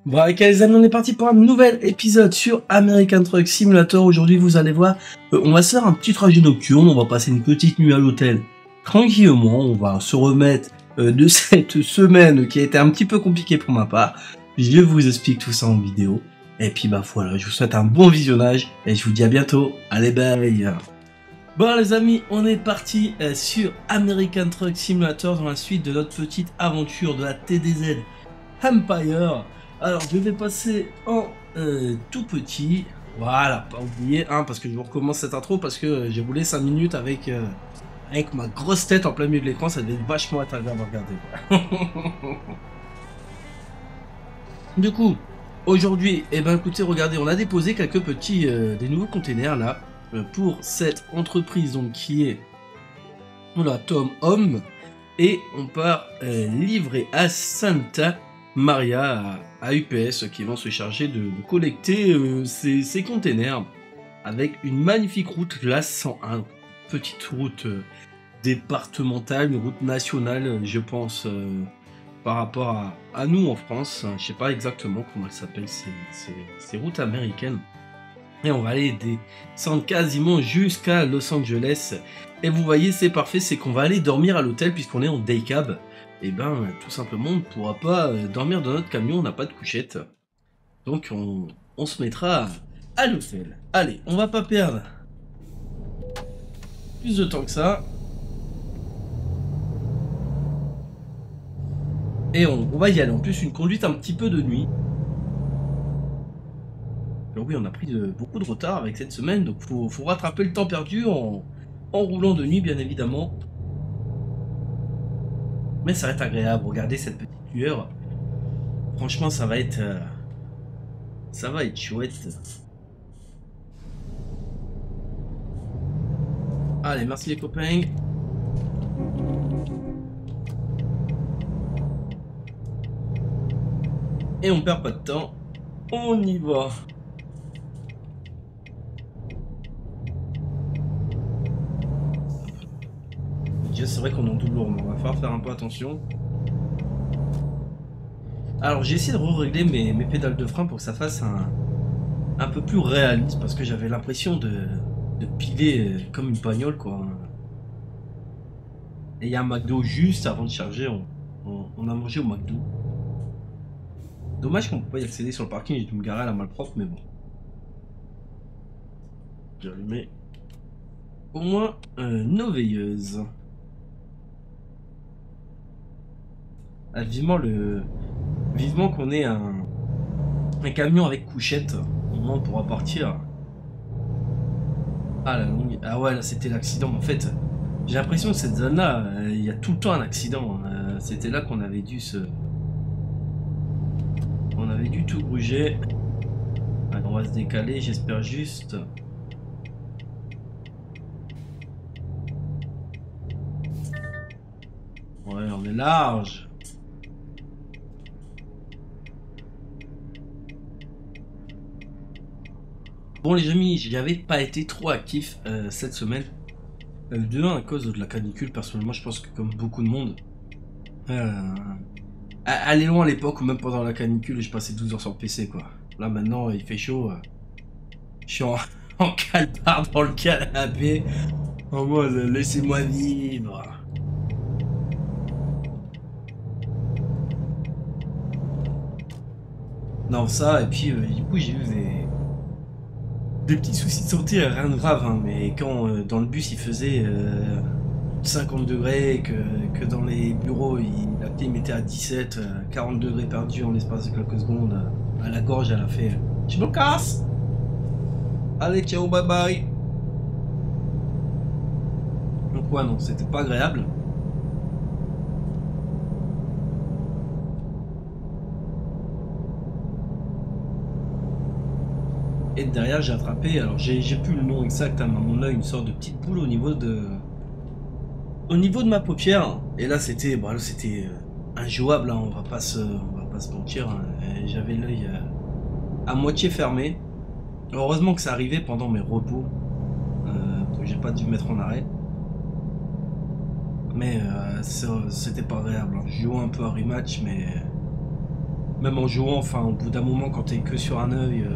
Bon, avec les amis, on est parti pour un nouvel épisode sur American Truck Simulator. Aujourd'hui, vous allez voir, on va se faire un petit trajet nocturne, on va passer une petite nuit à l'hôtel tranquillement, on va se remettre de cette semaine qui a été un petit peu compliquée pour ma part. Je vous explique tout ça en vidéo. Et puis bah voilà, je vous souhaite un bon visionnage et je vous dis à bientôt. Allez, bye. Bon les amis, on est parti sur American Truck Simulator dans la suite de notre petite aventure de la TDZ Empire. Alors je vais passer en tout petit, voilà, pas oublier, hein, parce que je vous recommence cette intro parce que j'ai voulu 5 minutes avec ma grosse tête en plein milieu de l'écran, ça devait vachement être agréable à regarder. Du coup, aujourd'hui, eh ben écoutez, regardez, on a déposé quelques petits, des nouveaux containers là, pour cette entreprise donc qui est la Tom Home, et on part livrer à Santa Maria à UPS qui vont se charger de collecter ces containers avec une magnifique route classe 101, petite route départementale, une route nationale je pense par rapport à nous en France. Je sais pas exactement comment elles s'appellent ces routes américaines. Et on va aller descendre quasiment jusqu'à Los Angeles. Et vous voyez, c'est parfait, c'est qu'on va aller dormir à l'hôtel puisqu'on est en day cab. Et ben, tout simplement, on ne pourra pas dormir dans notre camion, on n'a pas de couchette. Donc, on se mettra à l'hôtel. Allez, on va pas perdre plus de temps que ça. Et on va y aller. En plus, une conduite un petit peu de nuit. Alors oui, on a pris beaucoup de retard avec cette semaine, donc faut rattraper le temps perdu en roulant de nuit, bien évidemment. Mais ça va être agréable, regardez cette petite lueur. Franchement, ça va être chouette. Allez, merci les copains. Et on perd pas de temps, on y va. C'est vrai qu'on est en double lourd, mais on va falloir faire un peu attention. Alors j'ai essayé de régler mes pédales de frein pour que ça fasse un peu plus réaliste, parce que j'avais l'impression de piler comme une bagnole quoi. Et il y a un McDo juste avant de charger, on a mangé au McDo. Dommage qu'on ne peut pas y accéder sur le parking, j'ai dû me garer à la malpropre, mais bon. J'ai allumé au moins nos veilleuses. Ah, vivement qu'on ait un camion avec couchette, au moins on pourra partir. Ah la longue. Ah ouais, là c'était l'accident. En fait, j'ai l'impression que cette zone là, il y a tout le temps un accident. C'était là qu'on avait dû tout gruger. Alors, on va se décaler, j'espère juste. Ouais, on est large. Bon les amis, j'avais pas été trop actif cette semaine. De 1 à cause de la canicule, personnellement je pense que comme beaucoup de monde. Aller loin à l'époque ou même pendant la canicule, je passais 12 heures sur le PC quoi. Là maintenant il fait chaud. Je suis en calbar dans le canapé. En mode laissez-moi vivre. Non ça et puis du coup j'ai eu des petits soucis de santé, rien de grave, hein, mais quand dans le bus il faisait 50 degrés, que dans les bureaux la clim était à 17, 40 degrés perdus en l'espace de quelques secondes, à la gorge elle a fait je me casse. Allez ciao bye bye. Donc ouais non, c'était pas agréable. Et derrière j'ai attrapé, alors j'ai plus le nom exact à mon œil, une sorte de petite boule au niveau de ma paupière. Et là c'était injouable, hein, on va pas se mentir, hein. J'avais l'œil à moitié fermé. Heureusement que ça arrivait pendant mes repos, donc j'ai pas dû me mettre en arrêt. Mais c'était pas agréable, hein. Je jouais un peu à rematch, mais Même en jouant, enfin, au bout d'un moment, quand t'es que sur un œil,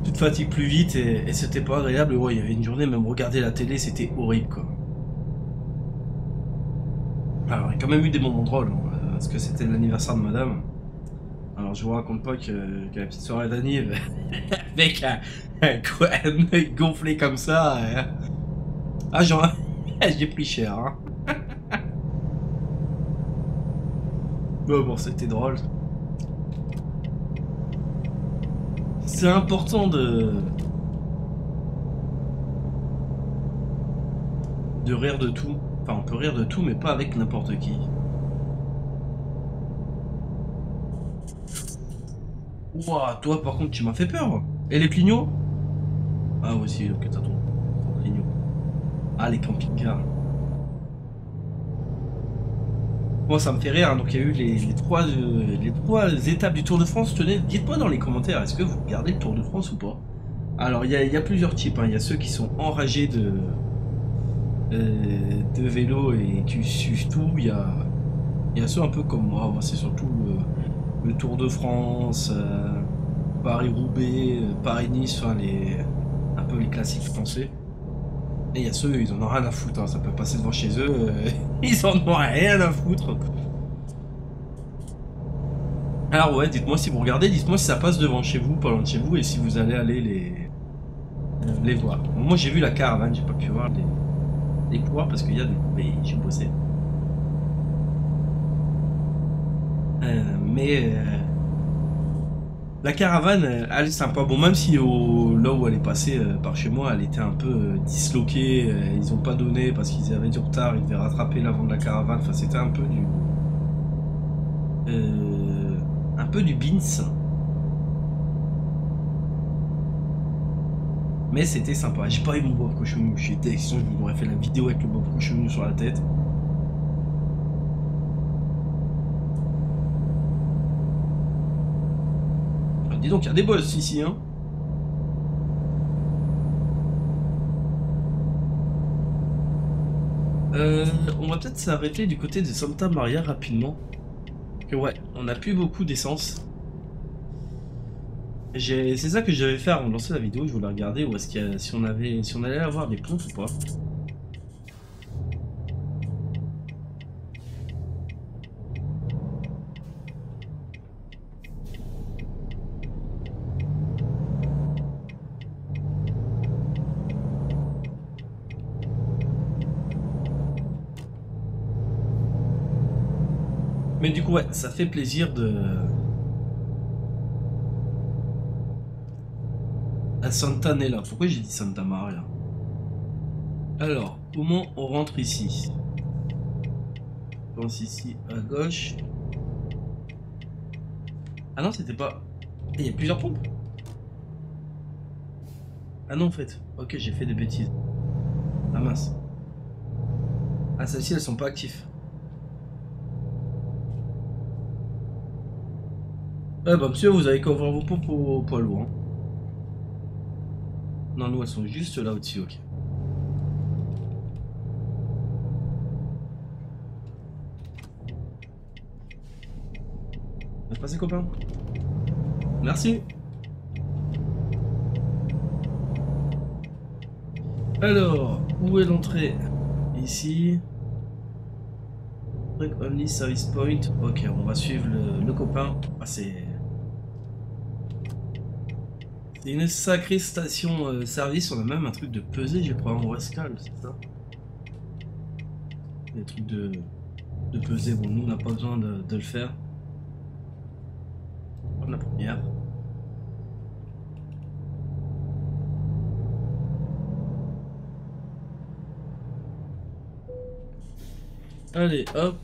tu te fatigues plus vite et c'était pas agréable. Ouais, il y avait une journée, même regarder la télé, c'était horrible, quoi. Alors, il y a quand même eu des moments drôles, hein, parce que c'était l'anniversaire de madame. Alors, je vous raconte pas que la petite soirée d'anniv, avec un œil gonflé comme ça. Ah, genre, j'ai pris cher, hein. Mais bon, c'était drôle. C'est important de rire de tout. Enfin, on peut rire de tout, mais pas avec n'importe qui. Ouah, toi, par contre, tu m'as fait peur. Et les clignots? Ah, aussi, ok, t'as ton clignot. Ah, les camping-cars. Bon, ça me fait rire, hein. Donc il y a eu les trois étapes du Tour de France. Tenez, dites-moi dans les commentaires, est-ce que vous regardez le Tour de France ou pas? Alors, il y a plusieurs types, hein. Il y a ceux qui sont enragés de vélo et qui suivent tout. Il y a ceux un peu comme moi. Moi, c'est surtout le Tour de France, Paris-Roubaix, Paris-Nice, enfin, un peu les classiques français. Et il y a ceux, ils en ont rien à foutre, hein. Ça peut passer devant chez eux, ils en ont rien à foutre. Alors ouais, dites-moi si vous regardez, dites-moi si ça passe devant chez vous, pas loin de chez vous, et si vous allez aller les voir. Bon, moi j'ai vu la caravane, j'ai pas pu voir les coureurs parce qu'il y a mais j'ai bossé. Mais la caravane, elle est sympa. Bon, même si là où elle est passée par chez moi, elle était un peu disloquée. Ils ont pas donné parce qu'ils avaient du retard. Ils devaient rattraper l'avant de la caravane. Enfin, c'était un peu du beans. Mais c'était sympa. J'ai pas eu mon bob cochonou. J'étais sinon je vous aurais fait la vidéo avec le bob cochonou sur la tête. Alors, dis donc, il y a des boss ici, hein. On va peut-être s'arrêter du côté de Santa Maria rapidement. Que ouais, on n'a plus beaucoup d'essence. C'est ça que je devais faire avant de lancer la vidéo, je voulais regarder où est-ce qu'il y a, si on allait avoir des pompes ou pas. Mais du coup ouais, ça fait plaisir à Santa Nella. Pourquoi j'ai dit Santa Maria? Alors, comment on rentre ici? On pense ici à gauche. Ah non, c'était pas... Il y a plusieurs pompes? Ah non, en fait. Ok, j'ai fait des bêtises. Ah mince. Ah, celles-ci, elles sont pas actives. Ouais, bah monsieur, vous avez qu'à ouvrir vos pompes au poids lourd. Hein. Non, nous, elles sont juste là au-dessus, ok. Bien passé, copain. Merci. Alors, où est l'entrée? Ici. Only service point. Ok, on va suivre le copain. Ah, c'est une sacrée station service. On a même un truc de pesée. J'ai pris en rescale, c'est ça? Des trucs de peser. Bon, nous, on n'a pas besoin de le faire. Comme la première. Allez, hop.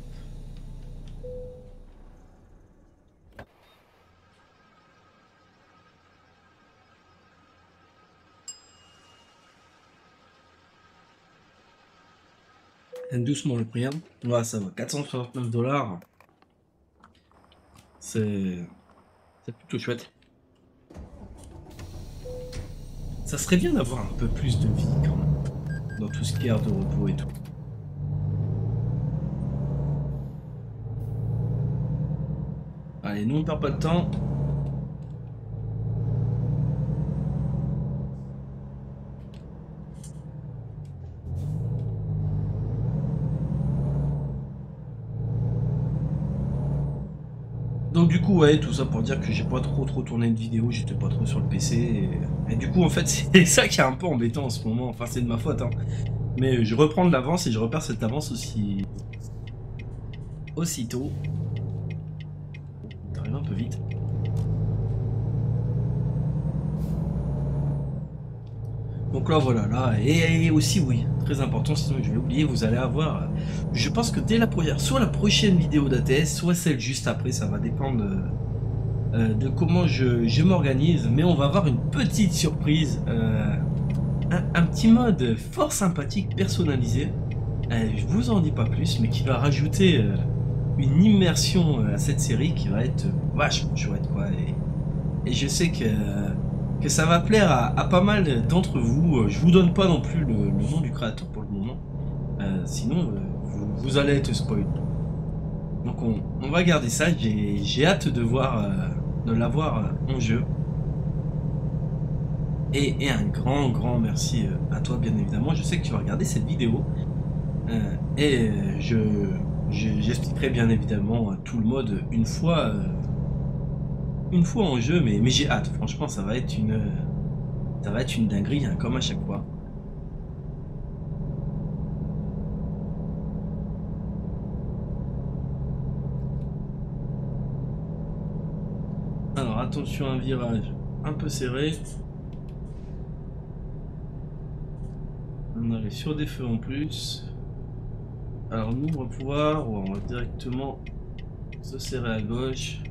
Doucement le prix. Hein. Ouais, ça va. 469 $. C'est plutôt chouette. Ça serait bien d'avoir un peu plus de vie quand même. Dans tout ce qui est aire de repos et tout. Allez, nous on perd pas de temps. Donc du coup, ouais, tout ça pour dire que j'ai pas trop tourné de vidéo, j'étais pas trop sur le PC. Et du coup, en fait, c'est ça qui est un peu embêtant en ce moment. Enfin, c'est de ma faute, hein. Mais je reprends de l'avance et je repère cette avance aussi aussitôt. T'arrives un peu vite. Donc là, voilà, là, et aussi, oui, très important, sinon je vais oublier, vous allez avoir, je pense que dès la première, soit la prochaine vidéo d'ATS, soit celle juste après, ça va dépendre de comment je m'organise, mais on va avoir une petite surprise, un petit mode fort sympathique, personnalisé, je vous en dis pas plus, mais qui va rajouter une immersion à cette série qui va être vachement chouette, quoi, et je sais que ça va plaire à pas mal d'entre vous. Je vous donne pas non plus le nom du créateur pour le moment, sinon vous allez être spoil. Donc on va garder ça, j'ai hâte de voir, de l'avoir en jeu. Et un grand merci à toi bien évidemment, je sais que tu vas regarder cette vidéo, et j'expliquerai bien évidemment tout le mode une fois en jeu, mais j'ai hâte, franchement ça va être une dinguerie, hein, comme à chaque fois. Alors attention, un virage un peu serré. On arrive sur des feux en plus. Alors nous on va pouvoir, ouais, on va directement se serrer à gauche.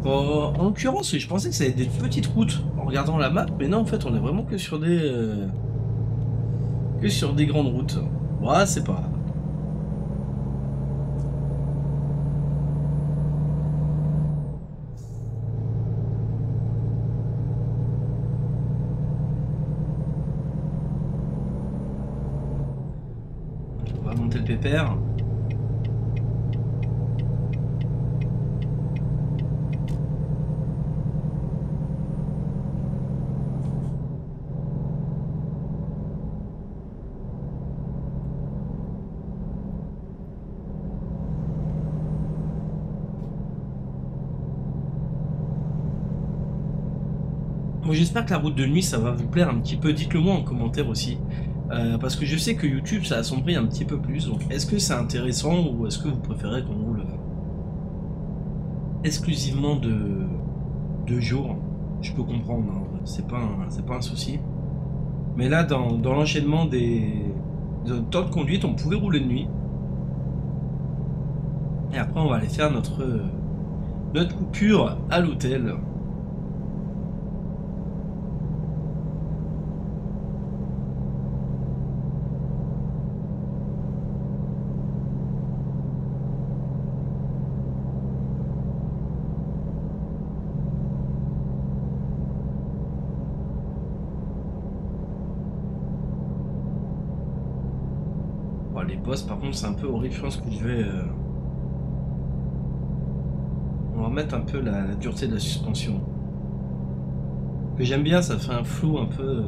Bon, en l'occurrence, je pensais que ça allait être des petites routes en regardant la map, mais non, en fait, on est vraiment que sur des grandes routes. Ouais, c'est pas grave. On va monter le pépère. Moi j'espère que la route de nuit ça va vous plaire un petit peu, dites-le moi en commentaire aussi. Parce que je sais que YouTube ça assombrit un petit peu plus, donc est-ce que c'est intéressant ou est-ce que vous préférez qu'on roule exclusivement de jour? Je peux comprendre, hein, c'est pas un souci. Mais là dans l'enchaînement des temps de conduite on pouvait rouler de nuit. Et après on va aller faire notre coupure à l'hôtel. Les boss par contre c'est un peu horrible, je pense que je vais on va mettre un peu la dureté de la suspension que j'aime bien, ça fait un flou un peu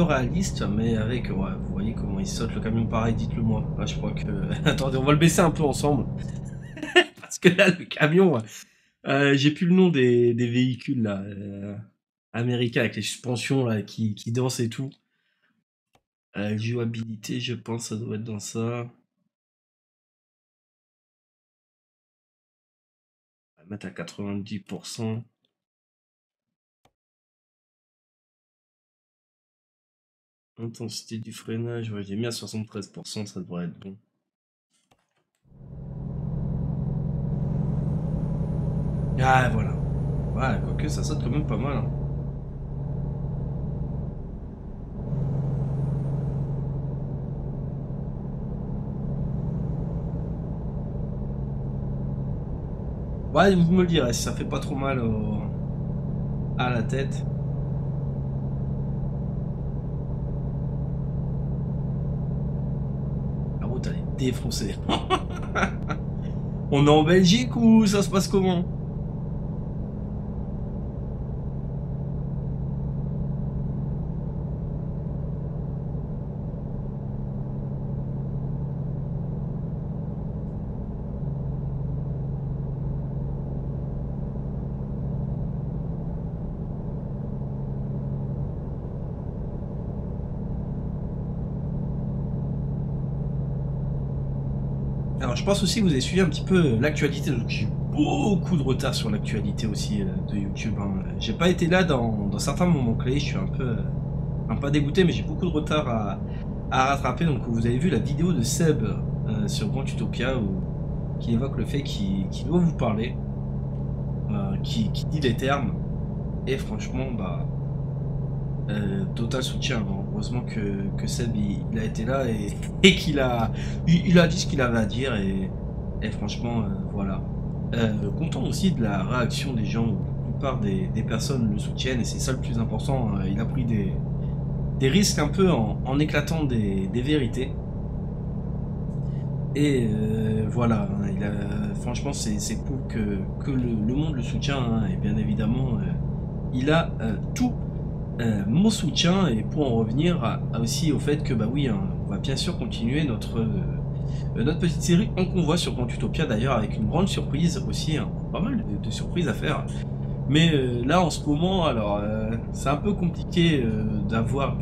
réaliste, mais avec, ouais, vous voyez comment il saute le camion pareil, dites-le moi. Là je crois que attendez, on va le baisser un peu ensemble parce que là le camion, j'ai plus le nom des véhicules là, américains avec les suspensions là qui dansent et tout. Jouabilité, je pense, ça doit être dans ça. On va mettre à 90%. Intensité du freinage, ouais, j'ai mis à 73%, ça devrait être bon. Ah, voilà. Ouais, quoique ça saute quand même pas mal, hein. Ouais, vous me le direz si ça fait pas trop mal à la tête. La route elle est défoncée. On est en Belgique ou ça se passe comment? Alors je pense aussi que vous avez suivi un petit peu l'actualité, donc j'ai eu beaucoup de retard sur l'actualité aussi de YouTube. Hein. J'ai pas été là dans certains moments clés, je suis un peu dégoûté, mais j'ai beaucoup de retard à rattraper. Donc vous avez vu la vidéo de Seb sur Grand Utopia qui évoque le fait qu'il doit vous parler, qui dit les termes, et franchement, bah, total soutien. Hein. Heureusement que Seb il a été là et qu'il a, il a dit ce qu'il avait à dire et franchement, voilà. Content aussi de la réaction des gens, la plupart des personnes le soutiennent et c'est ça le plus important. Hein. Il a pris des risques un peu en éclatant des vérités. Et voilà, hein, franchement c'est cool que le monde le soutient, hein, et bien évidemment il a tout mon soutien. Et pour en revenir aussi au fait que bah oui, hein, on va bien sûr continuer notre petite série en convoi sur Grand Utopia, d'ailleurs avec une grande surprise aussi, hein, pas mal de surprises à faire. Mais là en ce moment, alors c'est un peu compliqué d'avoir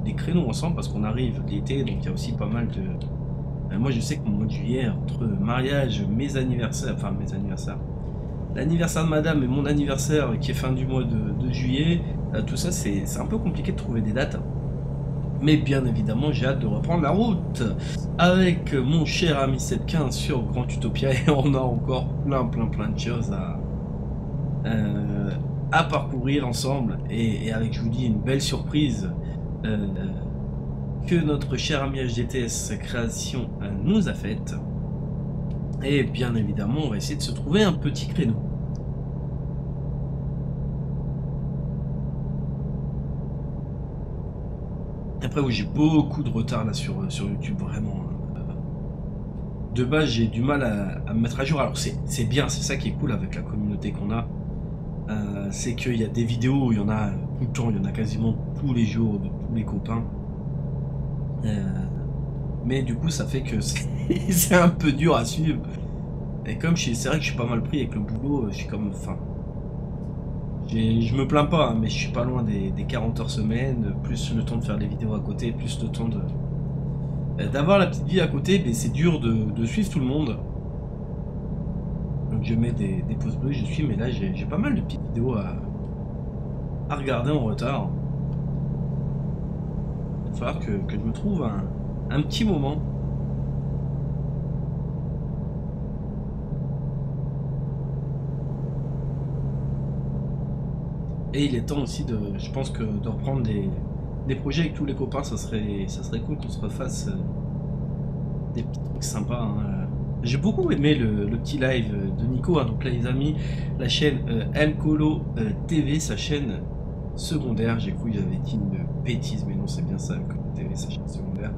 des créneaux ensemble parce qu'on arrive l'été, donc il y a aussi pas mal de... moi je sais que mon mois de juillet, entre mariage, mes anniversaires, l'anniversaire de madame et mon anniversaire qui est fin du mois de juillet, tout ça c'est un peu compliqué de trouver des dates. Mais bien évidemment j'ai hâte de reprendre la route avec mon cher ami Seb15 sur Grand Utopia et on a encore plein de choses à parcourir ensemble et avec, je vous dis, une belle surprise que notre cher ami HDTS Création nous a faite. Et bien évidemment, on va essayer de se trouver un petit créneau. Après, oui, j'ai beaucoup de retard là sur YouTube, vraiment. De base, j'ai du mal à me mettre à jour. Alors, c'est bien, c'est ça qui est cool avec la communauté qu'on a. C'est qu'il y a des vidéos, il y en a tout le temps, il y en a quasiment tous les jours de tous les copains. Mais du coup, ça fait que c'est un peu dur à suivre. Et comme c'est vrai que je suis pas mal pris avec le boulot, je suis comme... Enfin, je me plains pas, hein, mais je suis pas loin des 40 heures semaine, plus le temps de faire les vidéos à côté, plus le temps d'avoir la petite vie à côté, mais c'est dur de suivre tout le monde. Donc je mets des pouces bleus, je suis, mais là j'ai pas mal de petites vidéos à regarder en retard. Il va falloir que je me trouve un petit moment. Et il est temps aussi je pense que de reprendre des projets avec tous les copains, ça serait cool qu'on se refasse des petits trucs sympas. Hein. J'ai beaucoup aimé le petit live de Nico, hein. Donc là les amis, la chaîne Mcolo TV, sa chaîne secondaire, j'ai cru que j'avais dit une bêtise, mais non c'est bien ça, Mcolo TV, sa chaîne secondaire.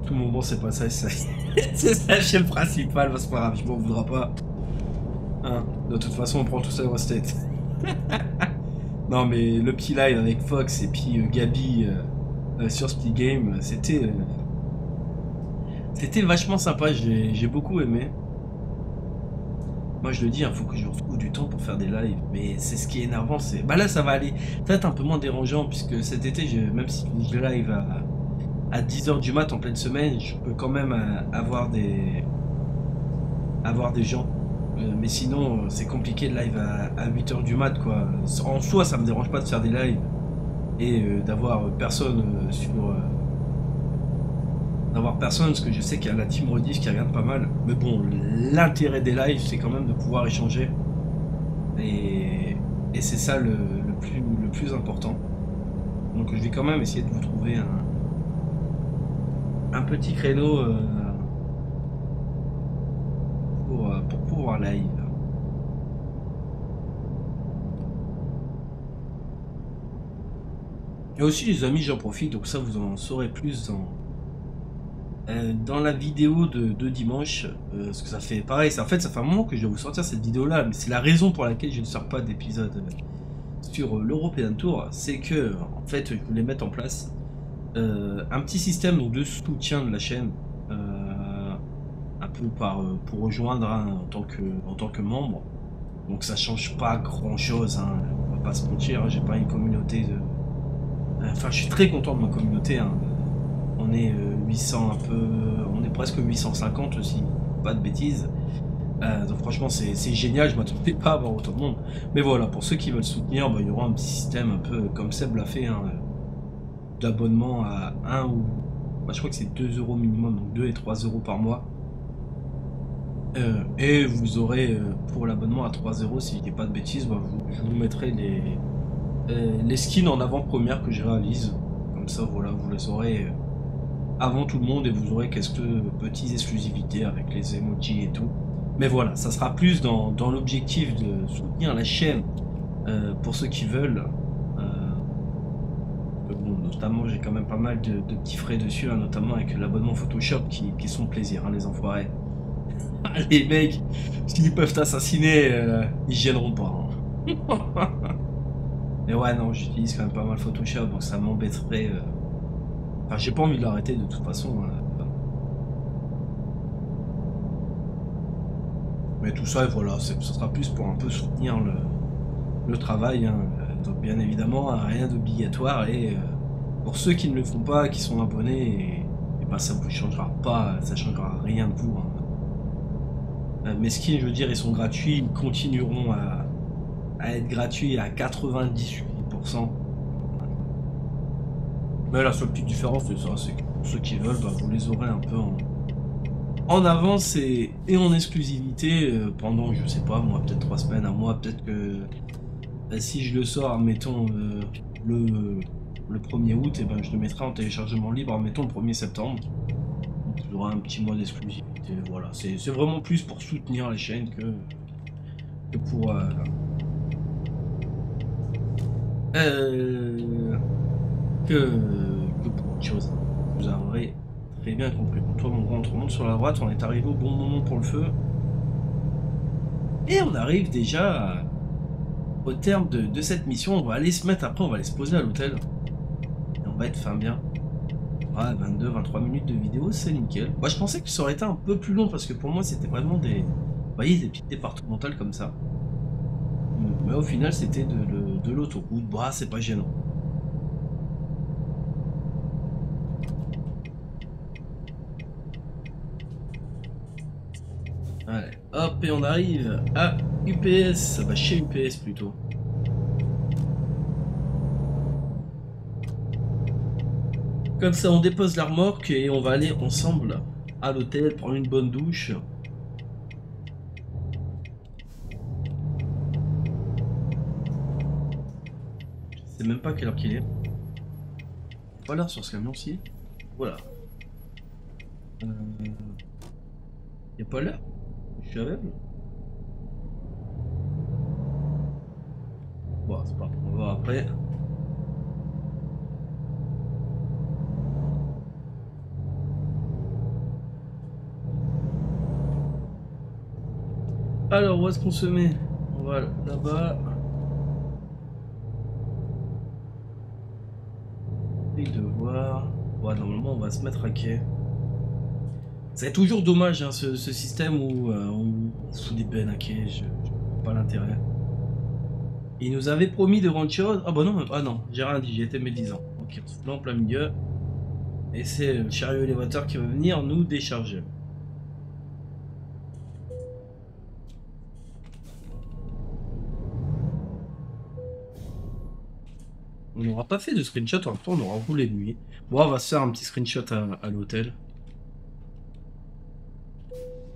Tout le moment c'est pas ça, c'est sa chaîne principale, c'est pas grave, je m'en voudra pas. Hein. De toute façon on prend tout ça dans la tête. Non mais le petit live avec Fox et puis Gabi sur Split Game, c'était vachement sympa, j'ai beaucoup aimé. Moi je le dis, il faut que je retrouve du temps pour faire des lives, mais c'est ce qui est énervant, c'est... Bah là ça va aller, peut-être un peu moins dérangeant, puisque cet été, même si je live à 10 h du mat en pleine semaine, je peux quand même avoir des gens. Mais sinon, c'est compliqué de live à 8 h du mat, quoi. En soi, ça me dérange pas de faire des lives et d'avoir personne d'avoir personne, parce que je sais qu'il y a la team Rediff qui regarde pas mal. Mais bon, l'intérêt des lives, c'est quand même de pouvoir échanger. Et c'est ça le plus important. Donc je vais quand même essayer de vous trouver un petit créneau pour pouvoir live. Et aussi les amis, j'en profite, donc ça vous en saurez plus dans la vidéo de dimanche. Parce que ça fait pareil, en fait ça fait un moment que je vais vous sortir cette vidéo là, mais c'est la raison pour laquelle je ne sors pas d'épisode sur l'European Tour, c'est que en fait je voulais mettre en place un petit système donc, de soutien de la chaîne, un peu pour rejoindre hein, en tant que membre. Donc ça change pas grand chose, hein, on va pas se mentir, hein, j'ai pas une communauté de... Enfin je suis très content de ma communauté, hein. On est 800 un peu... On est presque 850 aussi, pas de bêtises. Donc franchement c'est génial, je m'attendais pas à avoir autant de monde. Mais voilà, pour ceux qui veulent soutenir, bah, il y aura un petit système un peu comme Seb l'a fait, hein, d'abonnement à 1 ou... Bah, je crois que c'est 2 euros minimum, donc 2 et 3 euros par mois. Et vous aurez pour l'abonnement à 3 euros, si je dis pas de bêtises, bah, je vous mettrai les skins en avant-première que je réalise. Comme ça, voilà, vous les aurez avant tout le monde et vous aurez quelques petites exclusivités avec les emojis et tout. Mais voilà, ça sera plus dans l'objectif de soutenir la chaîne pour ceux qui veulent. Bon, notamment, j'ai quand même pas mal de petits frais dessus, hein, notamment avec l'abonnement Photoshop qui sont plaisir, hein, les enfoirés. Les mecs, s'ils peuvent t'assassiner, ils gêneront pas. Hein. Mais ouais, non, j'utilise quand même pas mal Photoshop, donc ça m'embêterait. Enfin, j'ai pas envie de l'arrêter de toute façon. Hein. Mais tout ça, voilà, ça sera plus pour un peu soutenir le travail. Hein. Donc, bien évidemment, rien d'obligatoire. Et pour ceux qui ne le font pas, qui sont abonnés, et ben, ça vous changera pas, ça changera rien de vous. Hein. Mes skins, je veux dire, ils sont gratuits, ils continueront à être gratuits à 98%. Mais la seule petite différence, c'est ça, c'est que pour ceux qui veulent, bah, vous les aurez un peu en avance et en exclusivité pendant, je sais pas, moi, peut-être 3 semaines, un mois, peut-être que si je le sors, mettons, le 1er août, et ben, je le mettrai en téléchargement libre, mettons, le 1er septembre. Donc, il y aura un petit mois d'exclusivité, voilà. C'est vraiment plus pour soutenir les chaînes que pour... que pour autre chose. Vous aurez très bien compris. Donc, toi, on remonte sur la droite, on est arrivé au bon moment pour le feu. Et on arrive déjà au terme de cette mission. On va aller se mettre après, on va aller se poser à l'hôtel. Et on va être fin bien. Ouais, 22-23 minutes de vidéo, c'est nickel. Moi, je pensais que ça aurait été un peu plus long parce que pour moi, c'était vraiment des... Vous voyez, des petites départementales comme ça. Mais au final, c'était de l'autoroute. Bah, c'est pas gênant. Allez, hop, et on arrive à UPS, bah chez UPS plutôt. Comme ça, on dépose la remorque et on va aller ensemble à l'hôtel, prendre une bonne douche. Je sais même pas quelle heure qu'il est. Pas l'heure sur ce camion-ci. Voilà. Y a pas l'heure? Je suis aveugle. Bon, c'est pas grave, on va voir après. Alors, où est-ce qu'on se met? On va là-bas. Et de voir. Ouais, normalement, on va se mettre à quai. C'est toujours dommage, hein, ce système où on fout des bennes à quai. Je vois pas l'intérêt. Il nous avait promis de rendre chose. Ah bah non, ah non, j'ai rien dit, j'ai été médisant. Ok, on se fout en plein milieu. Et c'est le chariot élévateur qui va venir nous décharger. On n'aura pas fait de screenshot, en même temps on aura roulé de nuit. Bon, on va se faire un petit screenshot à l'hôtel.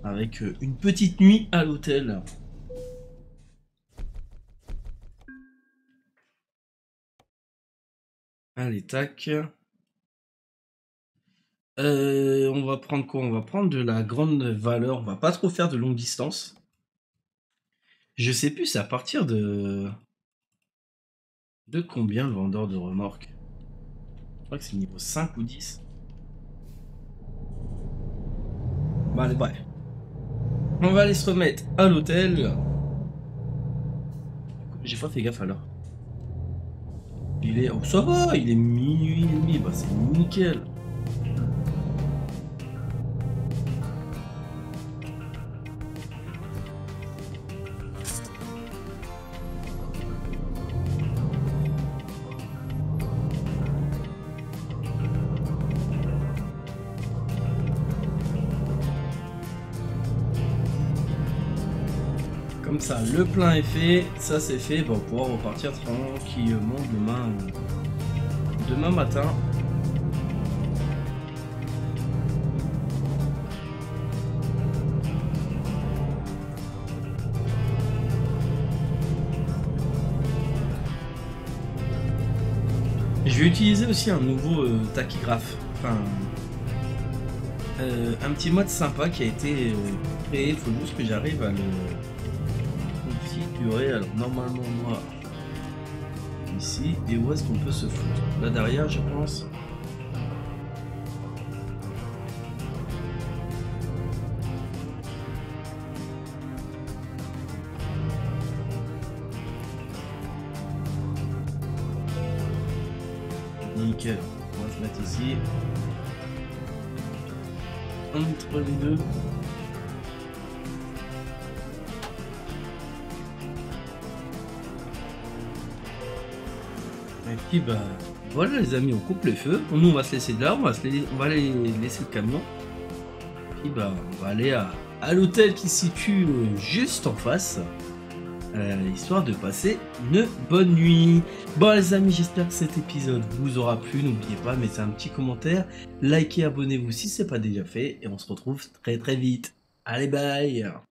Avec une petite nuit à l'hôtel. Allez, tac. On va prendre quoi? On va prendre de la grande valeur. On va pas trop faire de longue distance. Je sais plus, c'est à partir de combien le vendeur de remorques? crois que c'est niveau 5 ou 10. Bon allez, bref. On va aller se remettre à l'hôtel. J'ai pas fait gaffe alors. Il est... Oh ça va, il est minuit et demi, bah c'est nickel. Comme ça, le plein est fait, ça c'est fait, on va pouvoir repartir tranquillement demain matin. Je vais utiliser aussi un nouveau tachygraphe, enfin un petit mode sympa qui a été créé, il faut juste que j'arrive à le configurer. Alors normalement moi ici, et où est-ce qu'on peut se foutre? Là derrière je pense. Nickel, on va se mettre ici. Entre les deux. Et puis bah voilà les amis, on coupe les feux. Nous on va se laisser de là, on va aller laisser le camion. Et puis bah on va aller à l'hôtel qui se situe juste en face. Histoire de passer une bonne nuit. Bon les amis, j'espère que cet épisode vous aura plu. N'oubliez pas, mettez un petit commentaire, likez, abonnez-vous si ce n'est pas déjà fait. Et on se retrouve très très vite. Allez bye.